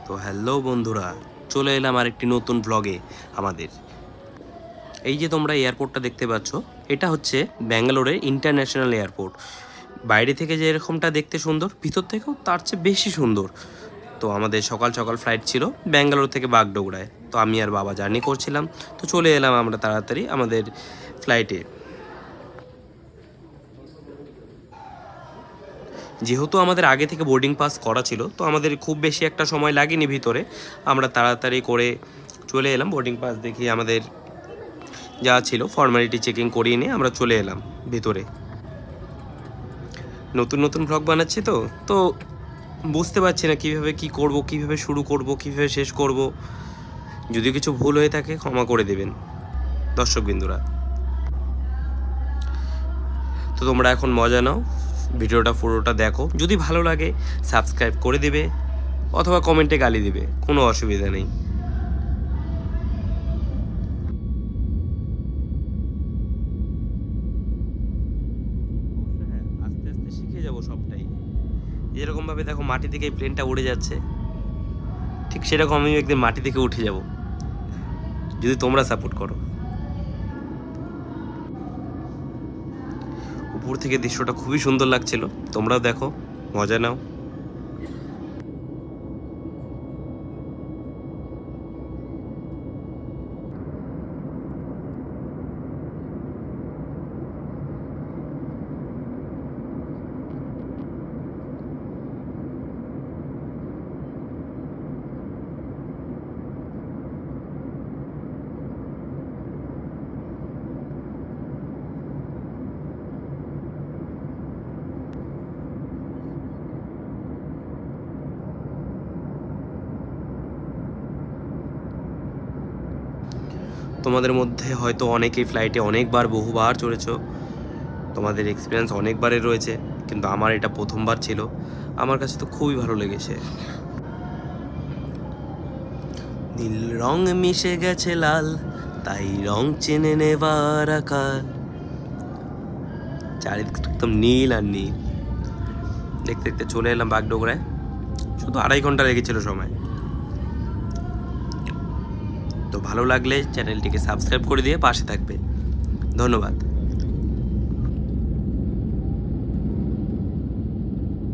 তো হ্যালো বন্ধুরা, চলে এলাম আরেকটি নতুন ব্লগে। আমাদের এই যে তোমরা এয়ারপোর্টটা দেখতে পাচ্ছ, এটা হচ্ছে ব্যাঙ্গালোরের ইন্টারন্যাশনাল এয়ারপোর্ট। বাইরে থেকে যে এরকমটা দেখতে সুন্দর, ভিতর থেকেও তার চেয়ে বেশি সুন্দর। তো আমাদের সকাল সকাল ফ্লাইট ছিল ব্যাঙ্গালোর থেকে বাগডোগরায়। তো আমি আর বাবা জার্নি করছিলাম, তো চলে এলাম আমরা তাড়াতাড়ি আমাদের ফ্লাইটে। যেহেতু আমাদের আগে থেকে বোর্ডিং পাস করা ছিল, তো আমাদের খুব বেশি একটা সময় লাগেনি ভিতরে। আমরা তাড়াতাড়ি করে চলে এলাম, বোর্ডিং পাস দেখিয়ে আমাদের যা ছিল ফর্মালিটি চেকিং করিয়ে নিয়ে আমরা চলে এলাম ভিতরে। নতুন নতুন ব্লগ বানাচ্ছি তো তো বুঝতে পারছি না কীভাবে কী করব, কীভাবে শুরু করব, কীভাবে শেষ করব। যদি কিছু ভুল হয়ে থাকে ক্ষমা করে দেবেন দর্শকবিন্দুরা। তো তোমরা এখন মজা নাও, ভিডিওটা পুরোটা দেখো। যদি ভালো লাগে সাবস্ক্রাইব করে দেবে অথবা কমেন্টে গালি দেবে, কোনো অসুবিধা নেই। আস্তে আস্তে শিখে যাবো সবটাই। যেরকমভাবে দেখো মাটি থেকে এই প্লেনটা উড়ে যাচ্ছে, ঠিক সেরকম আমিও একদিন মাটি থেকে উঠে যাব যদি তোমরা সাপোর্ট করো। উপর থেকে দৃশ্যটা খুবই সুন্দর লাগছিল, তোমরাও দেখো, মজা নাও। তোমাদের মধ্যে হয়তো অনেকেই ফ্লাইটে অনেকবার বহুবার চড়েছ, তোমাদের এক্সপিরিয়েন্স অনেকবারের রয়েছে, কিন্তু আমার এটা প্রথমবার ছিল। আমার কাছে তো খুবই ভালো লেগেছে। নীল রং মিশে গেছে লাল, তাই রং চেনে নেবার আকার। চারিদিকে একদম নীল আর নীল। দেখতে দেখতে চলে এলাম বাগডোগরায়, শুধু 2.5 ঘন্টা লেগেছিল সময়। তো ভালো লাগলে চ্যানেলটিকে সাবস্ক্রাইব করে দিয়ে পাশে থাকবে। ধন্যবাদ।